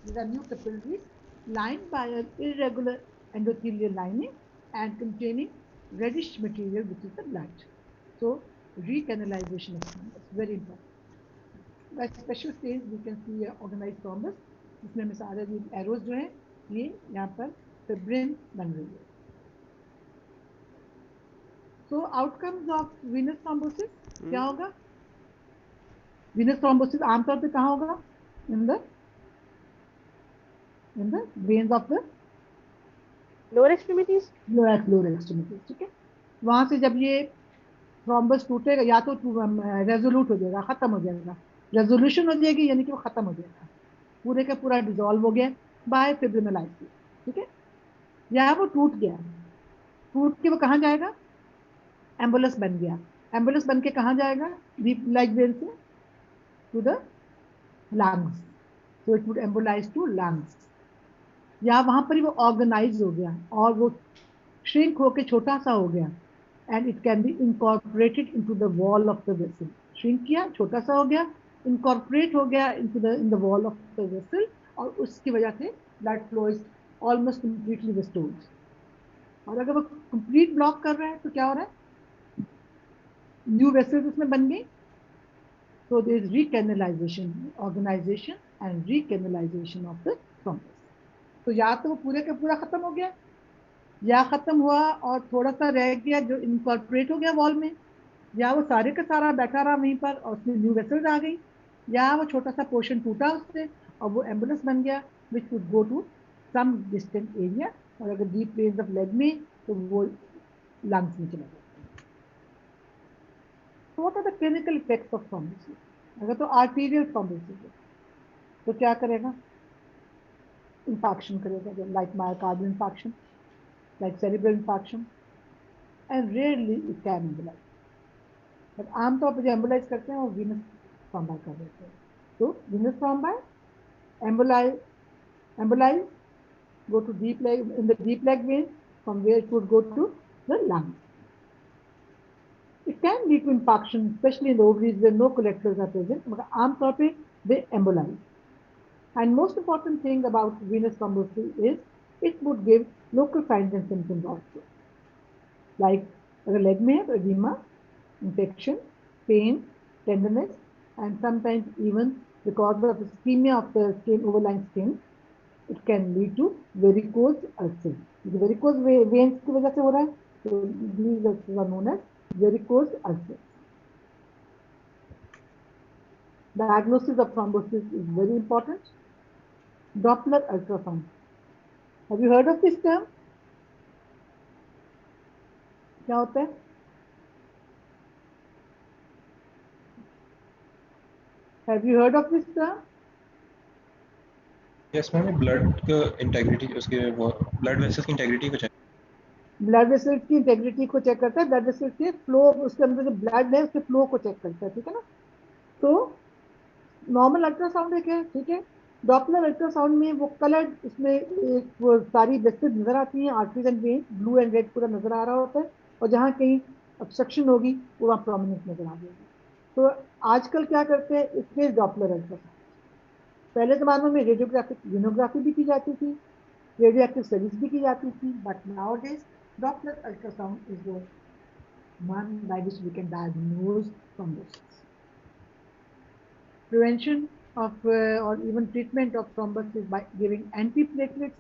These are new capillaries lined by an irregular endothelial lining and containing reddish material, which is the blood. So recanalization of thrombus, very important. By special stains we can see organized thrombus, जिसमें हमें सारे arrows जो है ये यहाँ पर fibrin बन रही है. So outcomes of venous thrombosis क्या होगा? Venous thrombosis आमतौर पे कहाँ होगा? In the veins of the lower extremities. lower extremities, ठीक है. वहां से जब ये थ्रोम्बस टूटेगा या तो रेजोल्यूट हो जाएगा, खत्म हो जाएगा. रेजोल्यूशन हो जाएगी यानी कि वो खत्म हो जाएगा, पूरे का पूरा डिसॉल्व हो गया बाय फिब्रिनोलाइसिस, ठीक है. या वो टूट गया, टूट के वो कहाँ जाएगा? एम्बुलस बन गया. एम्बुलस बन के कहाँ जाएगा? डीप लाइक वेन से to the lungs. So it would embolize to lungs. या वहां पर ही वो ऑर्गेनाइज हो गया और वो श्रिंक होके छोटा सा हो गया, and it can be incorporated into the wall of the vessel. Shrink किया, छोटा सा हो गया, incorporate हो गया into the wall of the vessel, और उसकी वजह से blood flow is almost completely restored. और अगर वो complete block कर रहा है तो क्या हो रहा है? New vessels उसमें बन गई. So there is recanalization, organization and recanalization of the thrombus. तो या तो वो पूरे का पूरा खत्म हो गया, या खत्म हुआ और थोड़ा सा रह गया जो इनकॉर्पोरेट हो गया वॉल में, या वो सारे का सारा बैठा रहा वहीं पर और उसमें न्यू वेसल्स आ गई, या वो छोटा सा पोर्शन टूटा उससे और वो एम्बुलेंस बन गया which would go to some distant area. और अगर डीप वेन्स ऑफ लेग में तो वो लंग्स में चला जाता है. What are the clinical effects of thrombosis? अगर तो आर्टीरियल थ्रोम्बोसिस है तो क्या करेगा? इंफाक्शन करेगा, like myocardial infarction, like cerebral infarction, and rarely it can embolize. But आमतौर पर जो एम्बुलाइज करते हैं वो वीनस थ्रोम्बाई कर देते हैं. तो Venus thrombi embolize go to deep leg, in the deep leg vein, from where it would go to the lungs. It can lead to infarction, especially in the ovaries where no collaterals are present. मगर आमतौर पे they embolize. And most important thing about venous thrombosis is it would give local signs and symptoms also. Like अगर leg में है तो edema, infection, pain, tenderness, and sometimes even because of ischemia of the skin, overlying skin, it can lead to varicose ulcers. Varicose veins की वजह से हो रहा है, तो these ulcers are known as varicose ulcers. Diagnosis of thrombosis is very important. Doppler ultrasound. Have you heard of this term? क्या होता है? Have you heard of this term? Yes, ma'am. Blood integrity, उसके blood vessels की integrity को check. Blood vessels की integrity को check करता है, ब्लड वेसल्स के फ्लो, उसके अंदर जो ब्लड है उसके फ्लो को चेक करता है, ठीक है ना. तो नॉर्मल अल्ट्रासाउंड एक है, ठीक है. डॉपलर अल्ट्रासाउंड में वो कलर्ड, इसमें एक वो सारी वेसल्स नजर आती हैं, arteries and veins, blue and red पूरा नजर आ रहा होता है, और जहाँ कहीं ऑब्स्ट्रक्शन होगी वो वहाँ प्रोमिनेंट नजर आ जाएगी. तो आजकल क्या करते हैं, इसके डॉपलर अल्ट्रासाउंड. पहले जमानों में रेडियोग्राफिक ल्यूनोग्राफी भी की जाती थी, रेडियोएक्टिव स्टडीज भी की जाती थी, but nowadays Doppler ultrasound is the one by which we can diagnose thrombosis. Prevention of or even treatment of thrombosis by giving antiplatelets.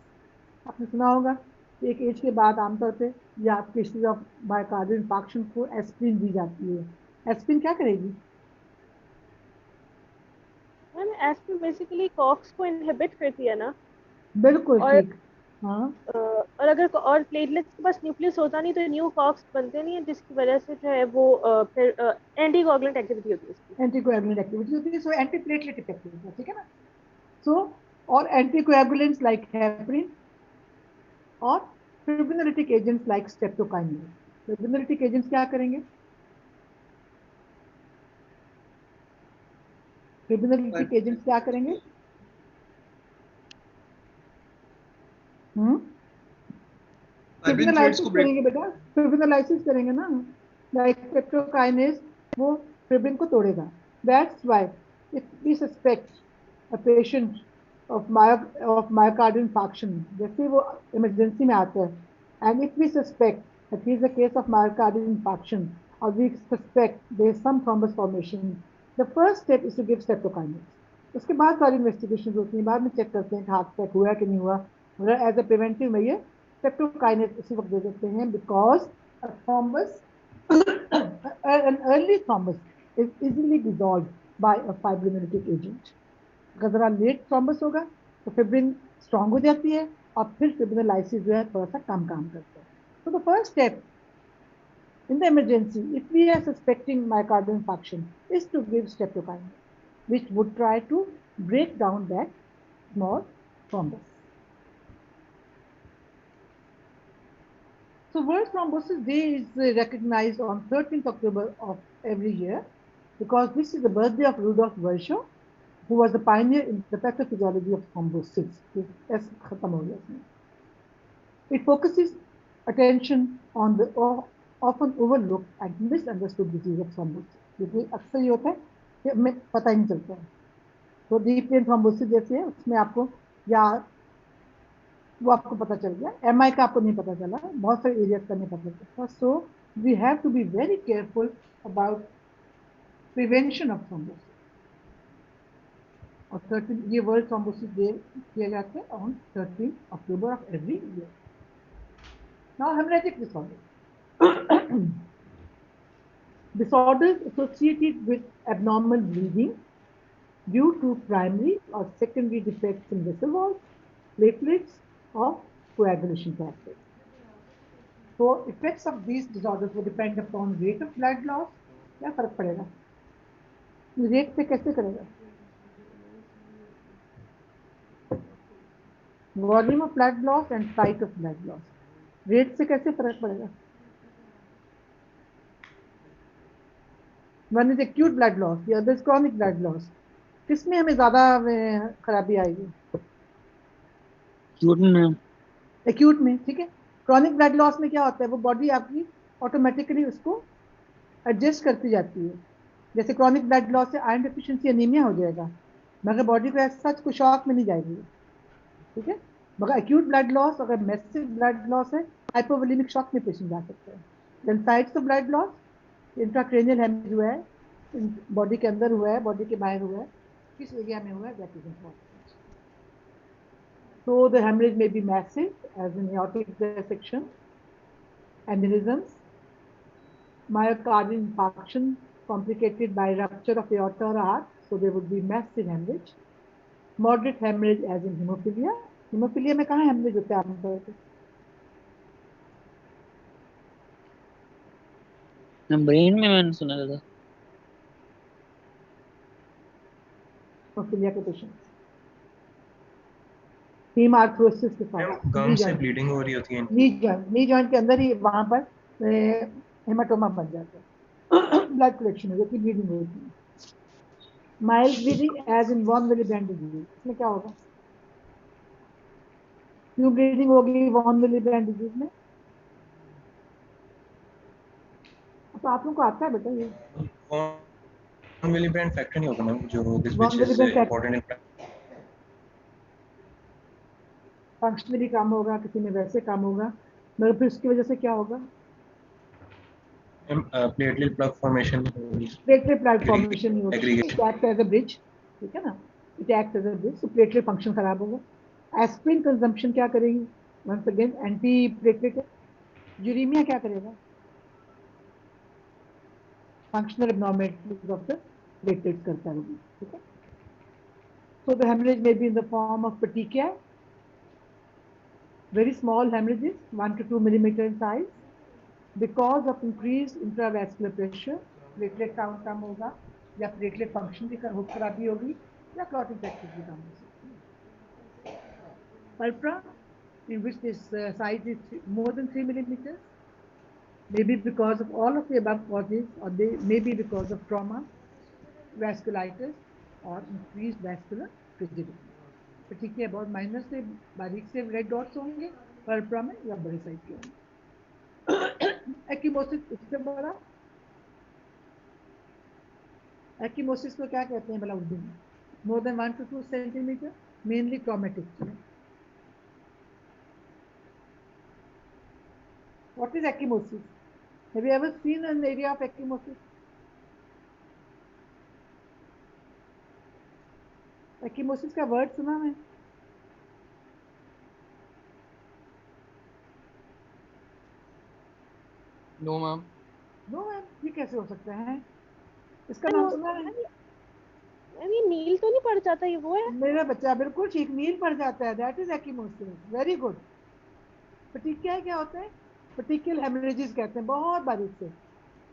आपने सुना होगा एक एज के बाद आमतौर पे या केसेस ऑफ मायोकार्डियल इंफाक्शन को एस्प्रिन दी जाती है. एस्प्रिन क्या करेगी? मैम एस्प्रिन बेसिकली कॉक्स को इनहिबिट करती है ना. बिल्कुल ठीक. हाँ, और अगर और प्लेटलेट्स के पास न्यूक्लियस होता नहीं तो न्यू कॉक्स बनते नहीं है, जिसकी वजह से जो है वो फिर एंटीकोगुलेंट एक्टिविटी होती है इसकी. एंटीकोएगुलेंट एक्टिविटी होती है, सो एंटीप्लेटलेट इफेक्ट होता है, ठीक है ना. सो और एंटीकोएगुलेंट्स लाइक हेपरिन और fibrinolytic agents like streptokinase. Fibrinolytic agents क्या करेंगे? फिब्रिनोलिटिक एजेंट्स क्या करेंगे? फिब्रिनोलाइसिस करेंगे बेटा, फिब्रिनोलाइसिस करेंगे ना, लाइक स्ट्रेप्टोकाइनेज, वो फिब्रिन को तोड़ेगा. That's why if we suspect a patient of myocardial infarction, जैसे वो emergency में आता है, and if we suspect that he is a case of myocardial infarction or we suspect there is some thrombus formation, the first step is to give streptokinase. उसके बाद सारी investigation होती हैं, बाद में चेक करते हैं कि हार्ट अटैक हुआ कि नहीं हुआ, मगर as a preventive measure streptokinase उसी वक्त दे देते हैं, because a thrombus an early thrombus is easily dissolved by a fibrinolytic agent. अगर जरा लेट थ्रोम्बस होगा तो फिब्रिन स्ट्रांग हो जाती है और फिर फिब्रिनोलाइसिस जो है थोड़ा सा कम काम करता है. So the first step in the emergency, if we are suspecting myocardial infarction, is to give streptokinase, which would try to break down that small thrombus. So World Thrombosis Day is recognized on 13th October of every year because this is the birthday of Rudolf Virchow, who was the pioneer in the pathophysiology of thrombosis. It focuses attention on the often overlooked and misunderstood disease of thrombosis. क्योंकि अक्सर ये होता है कि हमें पता ही नहीं चलता है. तो डीप वेन थ्रोम्बोसिस जैसे है उसमें आपको या वो आपको पता चल गया, एमआई का आपको नहीं पता चला, बहुत सारे एरियाज का नहीं पता चलता. So we have to be very careful about prevention of thrombosis. और 13 ये वर्ल्ड थ्रोम्बोसिस डे किया जाता है on 13 October of every year. Now haemorrhagic disorder. Disorders associated with abnormal bleeding due to primary or secondary defects in vessel walls, platelets, or coagulation factors. So effects of these disorders will depend upon rate of blood loss. क्या फर्क पड़ेगा? Rate पे कैसे करेगा? Volume of blood loss and site of blood loss. Rate से कैसे फर्क पड़ेगा? One is acute blood loss, the other is chronic blood loss. किसमें हमें ज्यादा खराबी आएगी? एक्यूट में. ठीक है. क्रॉनिक ब्लड लॉस में क्या होता है, वो बॉडी आपकी ऑटोमेटिकली उसको एडजस्ट करती जाती है. जैसे क्रॉनिक ब्लड लॉस से आयरन डेफिशिएंसी एनीमिया हो जाएगा, मगर बॉडी को ऐसा कुछ शॉक में नहीं जाएगी. ठीक है. मगर एक्यूट ब्लड लॉस, अगर मैसिव ब्लड लॉस है, हाइपोवोलेमिक शॉक में पेशेंट जा सकता है. Then sites of blood loss, intracranial haemorrhage हुआ है, बॉडी के अंदर हुआ है, बॉडी के बाहर हुआ है, किस एरिया में हुआ है, that is important. So the hemorrhage may be massive, as in aortic dissection, aneurysms, myocardial infarction complicated by rupture of aorta or heart, so there would be massive hemorrhage. Moderate hemorrhage, as in hemophilia. Hemophilia में कहाँ hemorrhage होता है आमतौर पे? Brain में मैंने सुना था. Hemophilia के पेशेंट हीमार्थ्रोसिस के साथ गम से ब्लीडिंग हो रही होती है. नी जॉइंट के अंदर ही वहां पर हेमाटोमा बन जाता है, ब्लड कलेक्शन हो जाती है, ब्लीडिंग होती है. Mild bleeding as in von Willebrand disease, इसमें क्या होगा? क्यों ब्लीडिंग होगी वॉन विली ब्रांड डिजीज में? तो आप लोगों को आता है बेटा ये वॉन विली ब्रांड फैक्टर नहीं होगा मैम, जो this which is important in functionally काम होगा, किसी में वैसे काम होगा, मगर फिर उसकी वजह से क्या होगा? प्लेटलेट प्लग फॉर्मेशन होगी. प्लेटलेट प्लग फॉर्मेशन नहीं होगी. It act as a bridge. ठीक है ना, it act as a bridge. तो प्लेटलेट फंक्शन खराब होगा. एस्पिरिन कंजम्पशन क्या करेगी? Once again anti platelet. Uraemia क्या करेगा? Functional abnormalities of the platelets करता है. ठीक है. So the haemorrhage may be in the form of petechiae. Very small hemorrhages, 1 to 2 millimeter in size, because of increased intravascular pressure. Platelet count कम होगा, या platelet function भी खराबी होगी, या clotting factors भी कम हो सकते हैं. Pulpra, in which this size is more than 3 millimeters, maybe because of all of the above causes, or they may be because of trauma, vasculitis, or increased vascular rigidity. ठीक है. बहुत minor से बारीक से रेड डॉट्स होंगे पल्परा में, या बड़े साइज के होंगे. एक्यूमोसिस, इससे बड़ा एक्यूमोसिस को क्या कहते हैं भला उर्दू में? More than 1 to 2 centimetre. mainly traumatic. What is ecchymosis? Have you ever seen an area of ecchymosis? Ecchymosis का word सुना है? No ma'am. नो मैम, ये कैसे हो सकता है? इसका नाम सुना है? मैम ये नील तो नहीं पड़ जाता, ये वो है? मेरा बच्चा बिल्कुल ठीक, नील पड़ जाता है, दैट इज एकिमोसिस, वेरी गुड। पेटिकिया क्या होता है? पेटिकियल हेमरेजेस कहते हैं, बहुत बारीक से।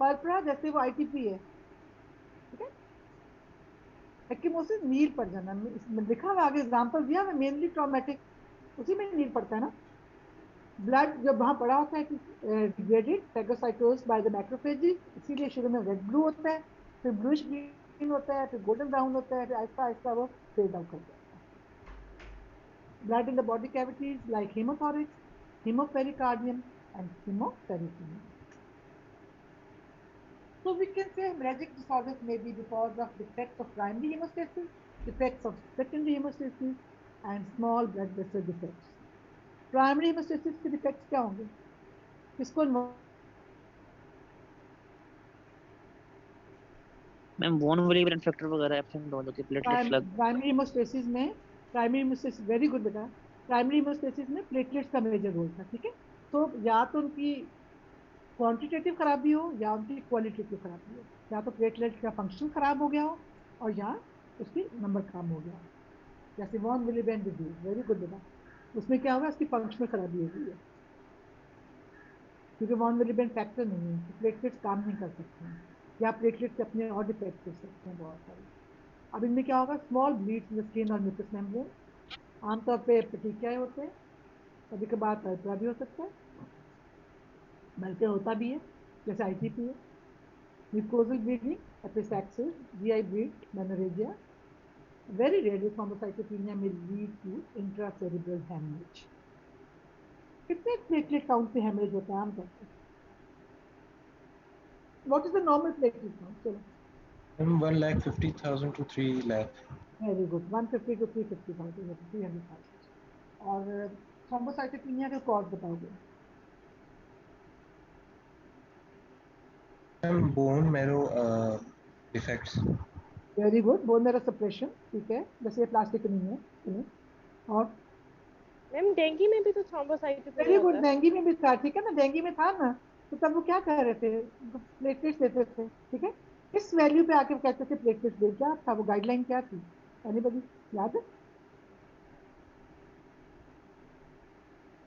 पर्परा जैसे वो आईटीपी है, ठीक है। एकिमोसिस नील पड़ जाना, इसमें लिखा हुआ आगे एग्जांपल दिया है, मेनली ट्रॉमेटिक, उसी में नील पड़ता है ना। ब्लड जब वहां पड़ा होता है डिग्रेडेड फैगोसाइटोस बाय द मैक्रोफेजेस, इसीलिए शुरू में रेड ब्लू होता है, फिर ब्लूइश ग्रीन होता है, फिर गोल्डन ब्राउन होता है, फिर आहिस्ता आहिस्ता वो फेड आउट कर जाता है। Blood in the body cavities like hemothorax, hemopericardium, and hemoperitoneum. So we can say hemorrhagic disorders may be because of defects of primary hemostasis, defects of secondary hemostasis, and small blood vessel defects. Primary hemostasis के defects क्या होंगे? किसको ma'am von available factor वगैरह absent हो जाते, platelet फ्लग। Primary haemostasis में, primary haemostasis very good बेटा, primary haemostasis में प्लेटलेट्स का मेजर रोल था, ठीक है। तो या तो उनकी क्वांटिटेटिव खराबी हो या उनकी क्वालिटेटिव खराबी हो, या तो प्लेटलेट का फंक्शन खराब हो गया हो और या उसकी नंबर कम हो गया हो। जैसे वॉन विलिबेन डिजीज, वेरी गुड बेटा, उसमें क्या होगा, उसकी फंक्शनल खराबी हो गई है, क्योंकि वॉन विलिबेन फैक्टर नहीं है तो प्लेटलेट्स काम नहीं कर सकते हैं, या प्लेटलेट्स अपने और डिफेक्ट हो सकते हैं बहुत सारे। अब इनमें क्या होगा, small bleeds in the skin और म्यूकस मेम्ब्रेन, आमतौर पे पेटिकिया होते हैं, कभी कभार पर्परा भी हो सकता है, बल्कि होता भी है, जैसे आईटीपी है। Mucosal bleeding, epistaxis, GI bleed, menorrhagia. Very rarely, thrombocytopenia may lead to intracerebral hemorrhage. कितने प्लेटलेट काउंट पे हेमरेज होता है आमतौर पे? What is the normal platelet count? चलो, 1,50,000 to 3 lakh. very good. 150 to 350,000 होता है, 300,000. और थ्रोम्बोसाइटोपेनिया का कॉज बताओगे? Bone marrow defects. Very good, bone marrow suppression, ठीक है, जैसे प्लास्टिक नहीं है, चलो। और मैम डेंगू में भी तो वेरी थ्रोम्बोसाइटोपेनिया गुड, होता है। डेंगू में भी था, ठीक है ना, डेंगू में था ना, तो तब वो क्या कर रहे थे, प्लेटलेट्स देते थे, ठीक है। किस वैल्यू पे आके कहते थे प्लेटलेट्स दे, क्या था वो गाइडलाइन, क्या थी, एनीबॉडी याद है?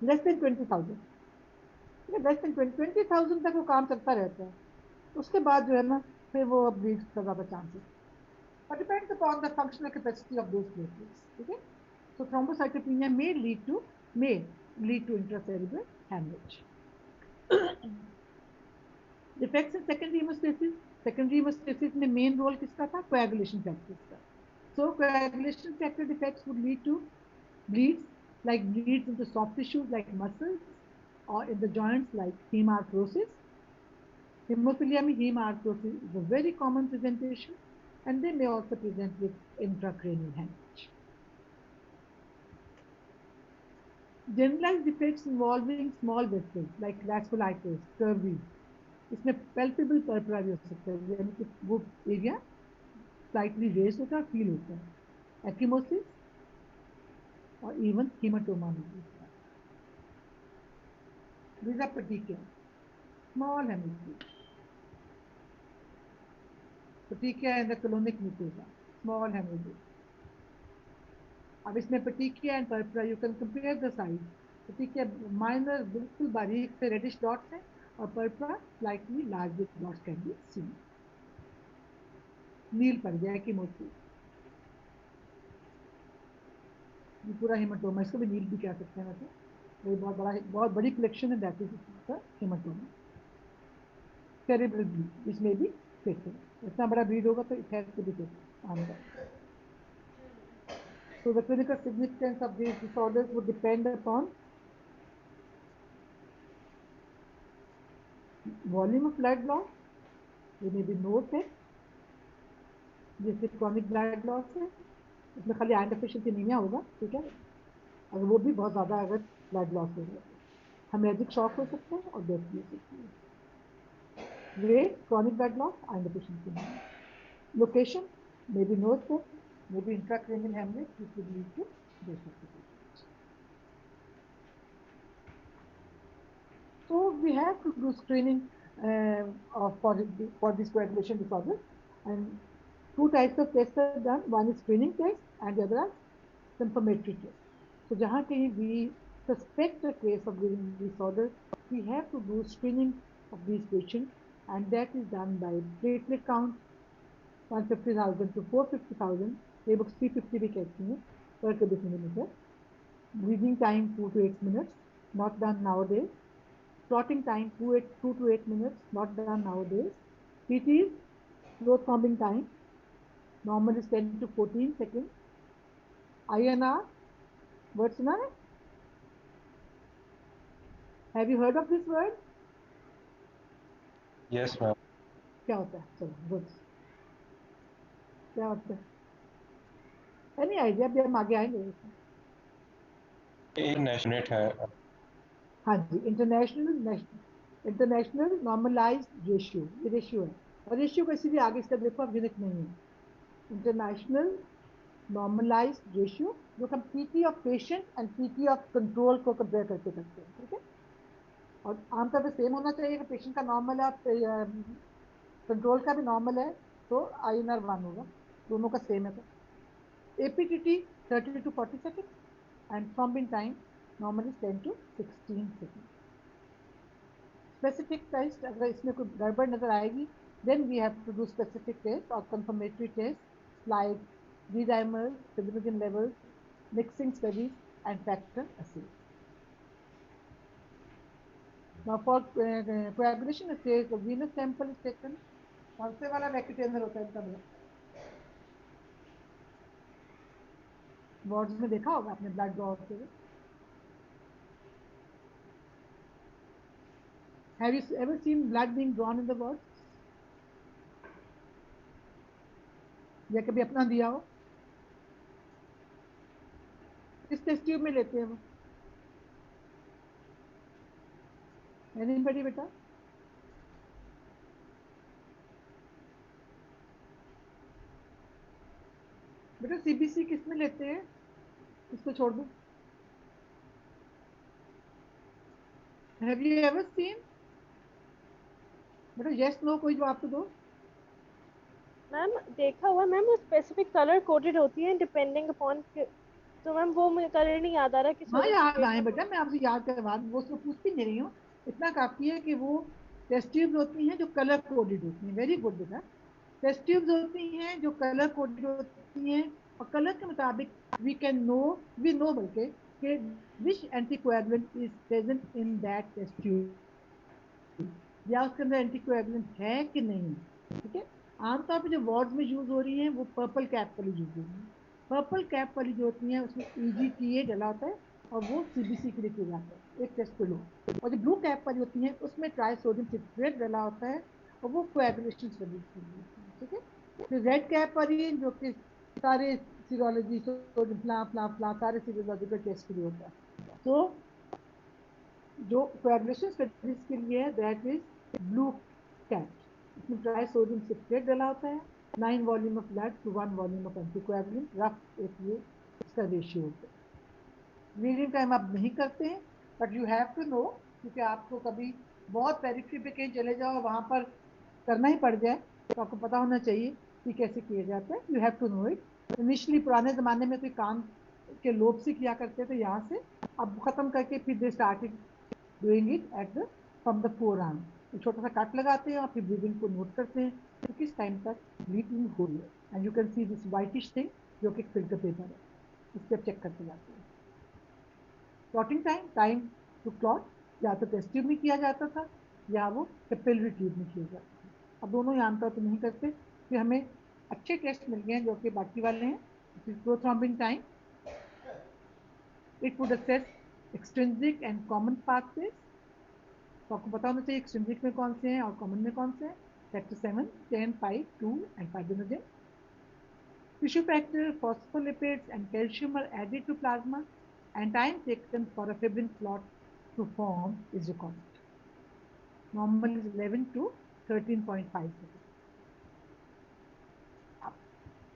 लेस देन 20,000, ठीक है, लेस देन 20,000 तक वो काम चलता रहता है, उसके बाद जो है ना, फिर वो ब्लीड का ज्यादा chances, but depends upon the functional capacity of those platelets, ठीक है। So thrombocytopenia may lead to intracerebral hemorrhage. Defects in secondary hemostasis में मेन रोल किसका था, coagulation factors का। So coagulation factor defects would lead to bleeds, like bleeds into soft tissues like muscles, or in the joints like hemarthrosis. Hemophilia में hemarthrosis is a very common presentation, and they may also present with intracranial hemorrhage. Generalized defects involving small vessels like vasculitis, scurvy, इसमें palpable purpura भी हो सकता है, यानी कि वो area slightly raise होता है, फील होता है, एकिमोसिस और इवन हीमाटोमा भी होता है। These are petechiae, small hemorrhage. Petechiae and the colonic mucosa, small hemorrhage. अब इसमें petechiae and purpura, you can compare the size. Petechiae minor, बिल्कुल बारीक से रेडिश डॉट्स हैं, और purpura slightly larger dots can be seen. नील पड़ गया एकिमोसिस, ये पूरा हेमाटोमा, इसको भी नील भी कह सकते हैं वैसे, ये बहुत बड़ी कलेक्शन है, that is haematoma. Cerebral bleed, this में भी फेटल, इतना बड़ा ब्लीड होगा तो it has to be fatal. So the clinical significance of these disorders would depend upon volume of blood loss, there may be no effect, जैसे chronic blood loss है, इसमें खाली आयरन डेफिशिएंसी एनीमिया होगा, ठीक है, अगर वो भी बहुत ज़्यादा अगर ब्लड लॉस हो गया तो हेमरेजिक शॉक हो सकता है और डेथ भी हो सकती है। Rate, chronic blood loss, iron deficiency anemia. Location, maybe north pole, maybe intracranial hemorrhage, which would lead to death of the patient. So we have to do screening for this coagulation disorder, and two types of tests are done. One is screening test, and the other is confirmatory test. So जहाँ कहीं we suspect a case of bleeding disorder, we have to do screening of these patients, and that is done by platelet count 150,000 to 450,000, ये books 350 भी कहती हैं per cubic millimeter. Breathing time 2 to 8 minutes, not done nowadays. Clotting time 2 to 8 minutes, not done nowadays. CT, slow thrombing time, normal is 10 to 14 seconds. INR, word सुना है? Have you heard of this word? Yes, ma'am. क्या होता है? चलो, good. क्या होता है? Any idea? अभी हम आगे आएंगे. एक नेशनल है. हाँ जी, इंटरनेशनल नॉर्मलाइज्ड रेशियो, ये रेशियो है, और रेशियो कैसे भी आगे इसका देखो अब यूनिट नहीं है. इंटरनेशनल नॉर्मलाइज्ड रेशियो, जो हम PT of patient and PT of control को कंपेयर करके करते हैं, ठीक है, और आमतौर पर सेम होना चाहिए कि पेशेंट का नॉर्मल है, कंट्रोल का भी नॉर्मल है, तो INR 1 होगा, दोनों का सेम है. तो APTT 30 to 40 second and thrombin time normally 10 to 16 second. Specific test अगर इसमें कोई गड़बड़ नजर आएगी, then we have to do specific test or confirmatory test like D-dimer, fibrinogen levels, mixing studies, and factor assay. Now for coagulation stage, the venous sample is taken. कौन से वाला vacutainer होता है इनका मतलब? वार्ड्स में देखा होगा आपने ब्लड ड्रॉ होते हुए. Have you ever seen blood being drawn in the wards? या कभी अपना दिया हो? किस टेस्ट ट्यूब में लेते हैं वो? एनीबॉडी बेटा? बेटा CBC किस में लेते हैं? इसको छोड़ दो. Have you ever seen? बेटा yes no कोई जवाब तो दो. मैम देखा हुआ मैम, वो स्पेसिफिक कलर कोडेड होती है डिपेंडिंग अपॉन, तो मैम वो मुझे कलर नहीं याद आ रहा कि हाँ solid याद state आए में बेटा, मैं आपसे याद करवा, वो उसको पूछ भी नहीं रही हूँ. इतना काफी है कि वो टेस्ट ट्यूब्स होती हैं जो कलर कोडेड होती हैं. वेरी गुड बेटा. टेस्ट ट्यूब्स होती हैं जो कलर कोडेड होती हैं, और कलर के मुताबिक we can know, we know बल्कि कि which anticoagulant is present in that test tube, या उसके अंदर एंटीकोएगुलेंट है कि नहीं. ठीक है. आमतौर पर जो वार्ड्स में यूज हो रही है वो पर्पल कैप वाली यूज हो रही है. पर्पल कैप वाली जो होती है उसमें EGTA डला होता है, और वो CBC के लिए किया जाता है एक टेस्ट पे लो. और जो ब्लू कैप वाली होती है उसमें ट्राइसोडियम सिट्रेट डला होता है, और वो कोएगुलेशन स्टडीज के लिए होती है. ठीक है. फिर रेड कैप वाली जो कि सारे सीरोलॉजी, सोडियम फ्ला फ्ला फ्ला सारे सीरोलॉजिकल टेस्ट के लिए होता है. तो जो कोएगुलेशन स्टडीज के लिए है दैट इज ब्लू कैप. इसमें ट्राइसोडियम सिट्रेट डला होता है, 9 volume of blood to 1 volume of anticoagulant, rough एक ये इसका रेशियो होता है. ब्लीडिंग टाइम आप नहीं करते हैं, but you have to know, क्योंकि आपको कभी बहुत पेरिफेरी पे कहीं चले जाओ वहां पर करना ही पड़ जाए, तो आपको पता होना चाहिए कि कैसे किया जाता है. You have to know it. Initially पुराने जमाने में कोई कान के लोब से किया करते थे यहाँ से, अब खत्म करके फिर they started doing it at the from the four arm. छोटा सा कट लगाते हैं और फिर ब्लीडिंग को नोट करते हैं कि किस टाइम तक ब्लीडिंग हो रही है. And you can see this whitish thing जो कि फिल्टर पेपर है, इस पर चेक करते जाते हैं. Clotting time, time to clot, या तो टेस्ट ट्यूब में किया जाता था या वो कैपिलरी ट्यूब में किया जाता था. अब दोनों ही आमतौर पर नहीं करते. फिर हमें अच्छे टेस्ट मिल गए हैं जो कि बाकी वाले हैं. Prothrombin time, it would assess extrinsic and common pathways. तो आपको पता होना चाहिए एक्सट्रिंसिक में कौन से हैं और कॉमन में कौन से हैं. Factor 7, 10, 5, 2 and fibrinogen. Tissue factor, phospholipids, and calcium are added to plasma, and time taken for a fibrin clot to form is recorded. Normal is 11 to 13.5 seconds.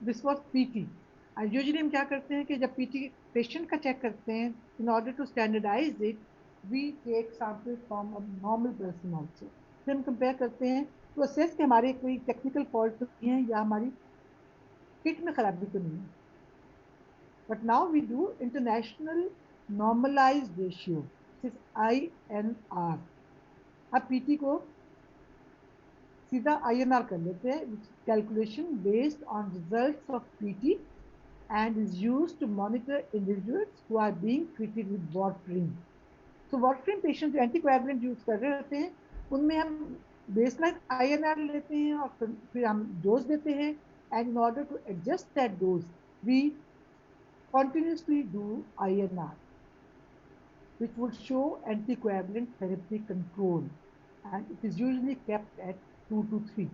This was PT. Usually हम क्या करते हैं कि जब PT patient का check करते हैं, in order to standardize it, we take sample from a normal person also. फिर हम compare करते हैं to assess कि हमारी कोई technical fault तो नहीं है या हमारी किट में खराबी तो नहीं है. But now we do international normalized ratio, this is INR. अब PT को सीधा INR कर लेते हैं, which calculation based on results of PT and is used to monitor individuals who are being treated with warfarin. So warfarin patients जो anticoagulant use कर रहे होते हैं, उनमें हम baseline INR लेते हैं और फिर हम dose देते हैं, and in order to adjust that dose, we continuously do INR, which would show anticoagulant therapy control, and it is usually kept at 2 to 3.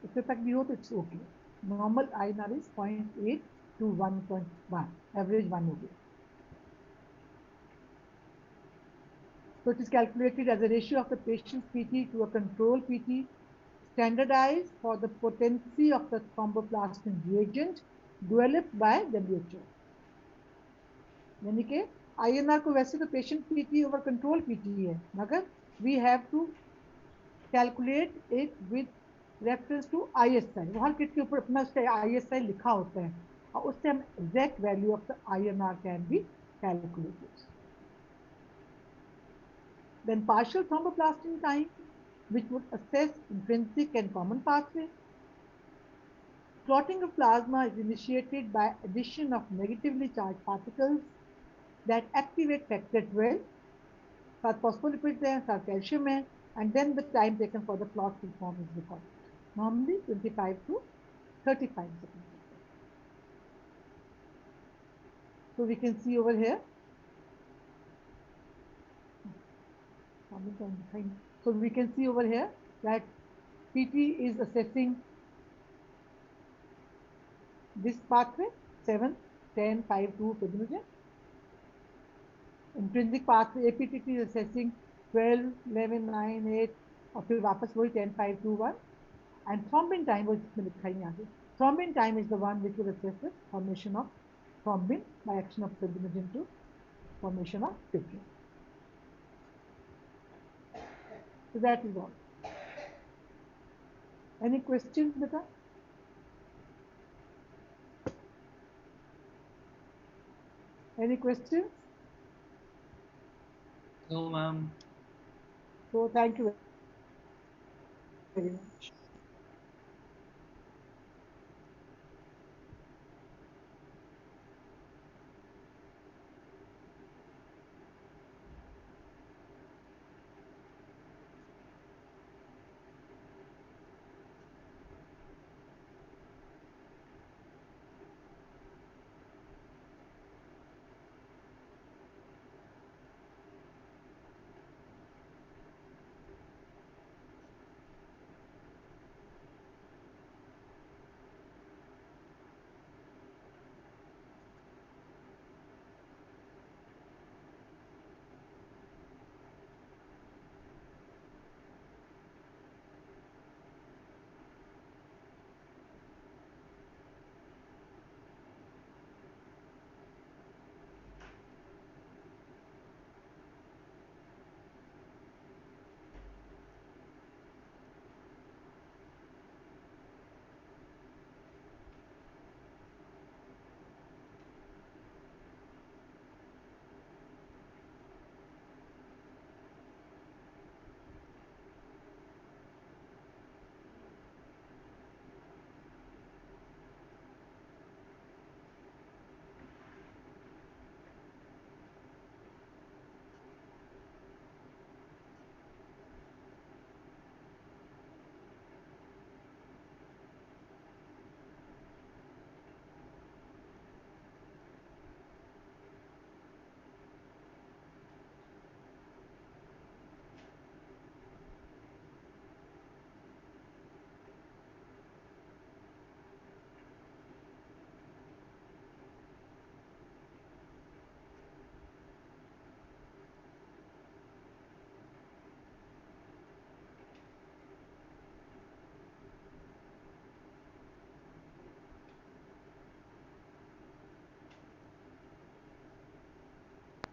If तक भी हो तो it's okay. Normal INR is 0.8 to 1.1, average 1 हो गया. So it is calculated as a ratio of the patient's PT to a control PT, standardized for the potency of the thromboplastin reagent developed by WHO. यानी कि INR को वैसे तो patient PT over control PT है, मगर we have to calculate it with reference to ISI. वो हर kit के ऊपर अपना उसका ISI लिखा होता है और उससे हम exact value of the INR can be calculated. Then partial thromboplastin time, which would assess intrinsic and common pathway. Clotting of plasma is initiated by addition of negatively charged particles that activate factor 12, साथ phospholipids हैं, साथ calcium है, and then the time taken for the clot to form is recorded. Normally 25 to 35 seconds. So we can see over here. So we can see over here that PT is assessing this pathway 7, 10, 5, 2 fibrinogen. Intrinsic pathway APTT is assessing 12, 11, 9, 8 और फिर वापस वही 10, 5, 2, 1. And thrombin time वो इसमें लिखा ही नहीं आगे. Thrombin time is the one which will assess the formation of thrombin by action of fibrinogen to formation of fibrin. So that is all. Any questions, beta? Any questions? No, ma'am. So thank you very much.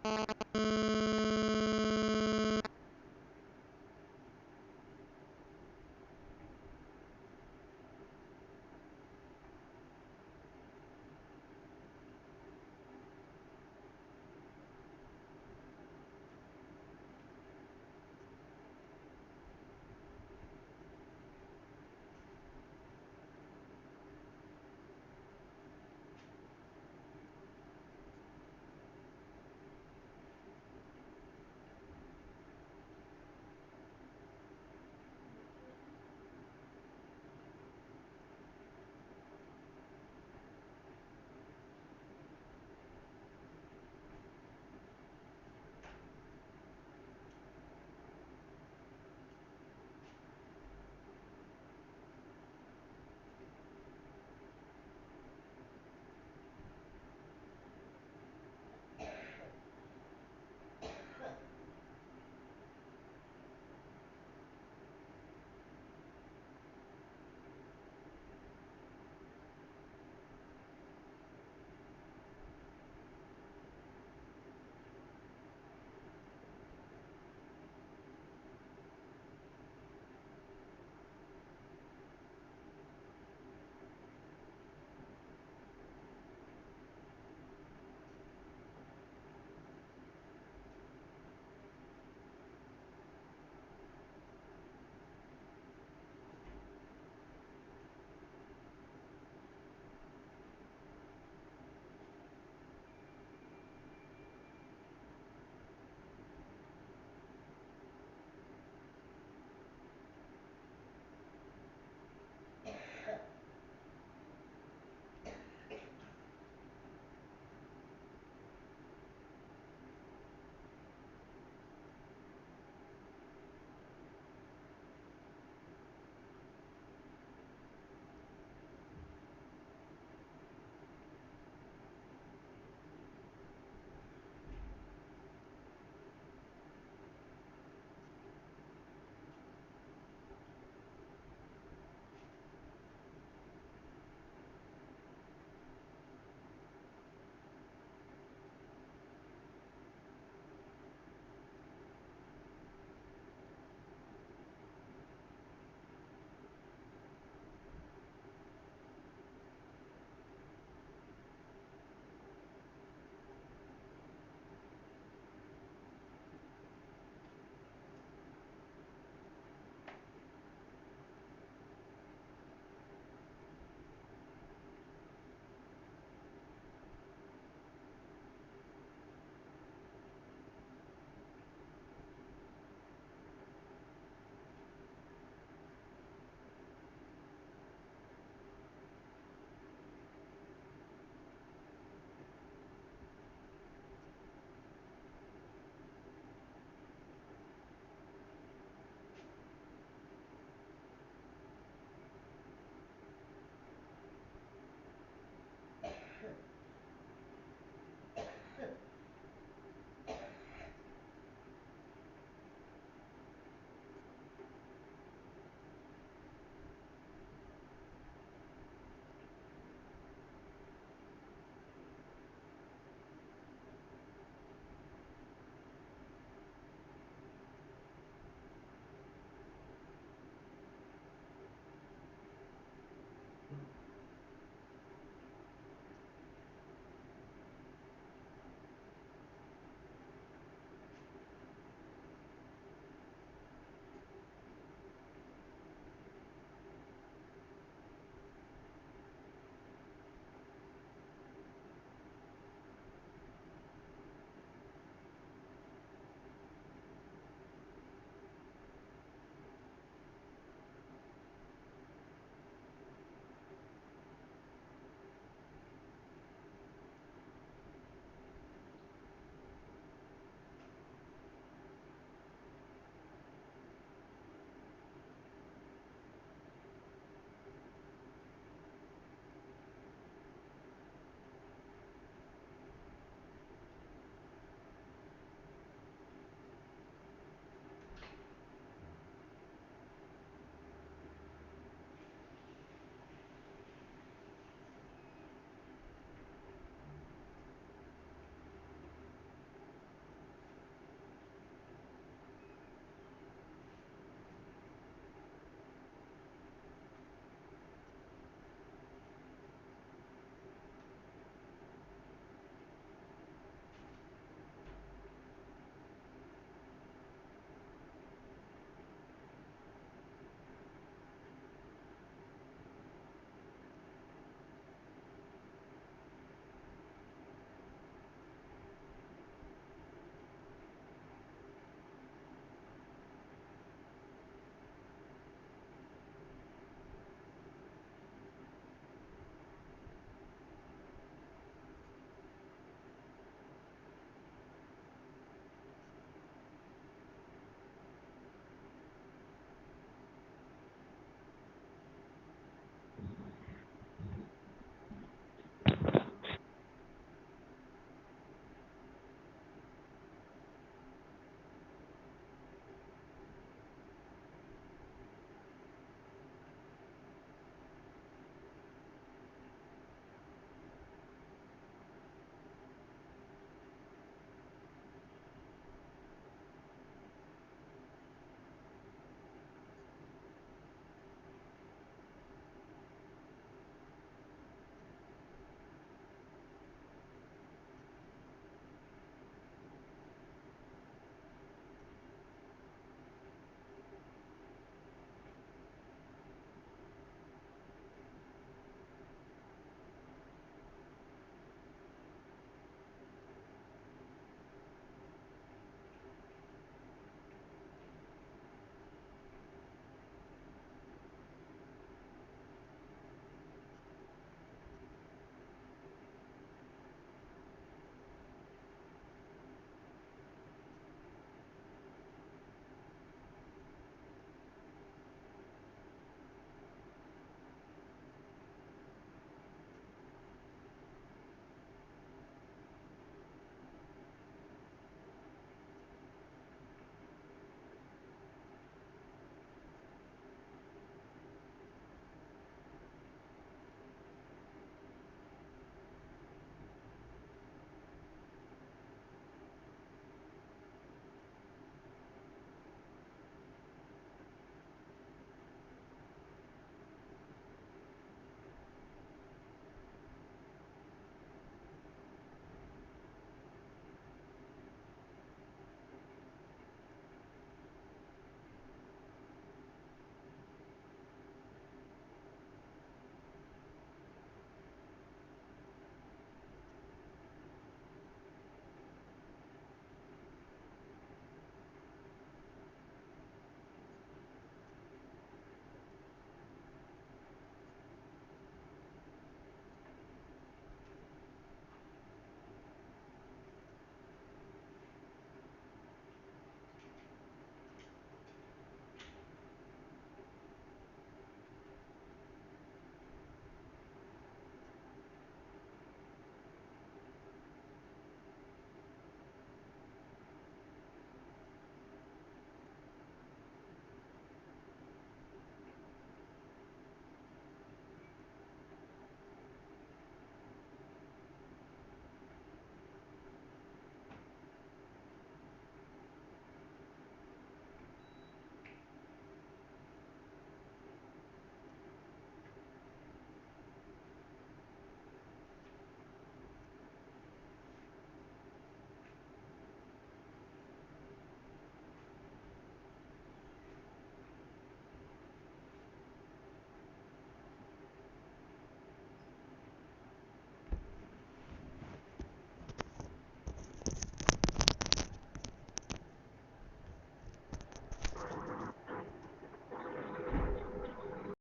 है।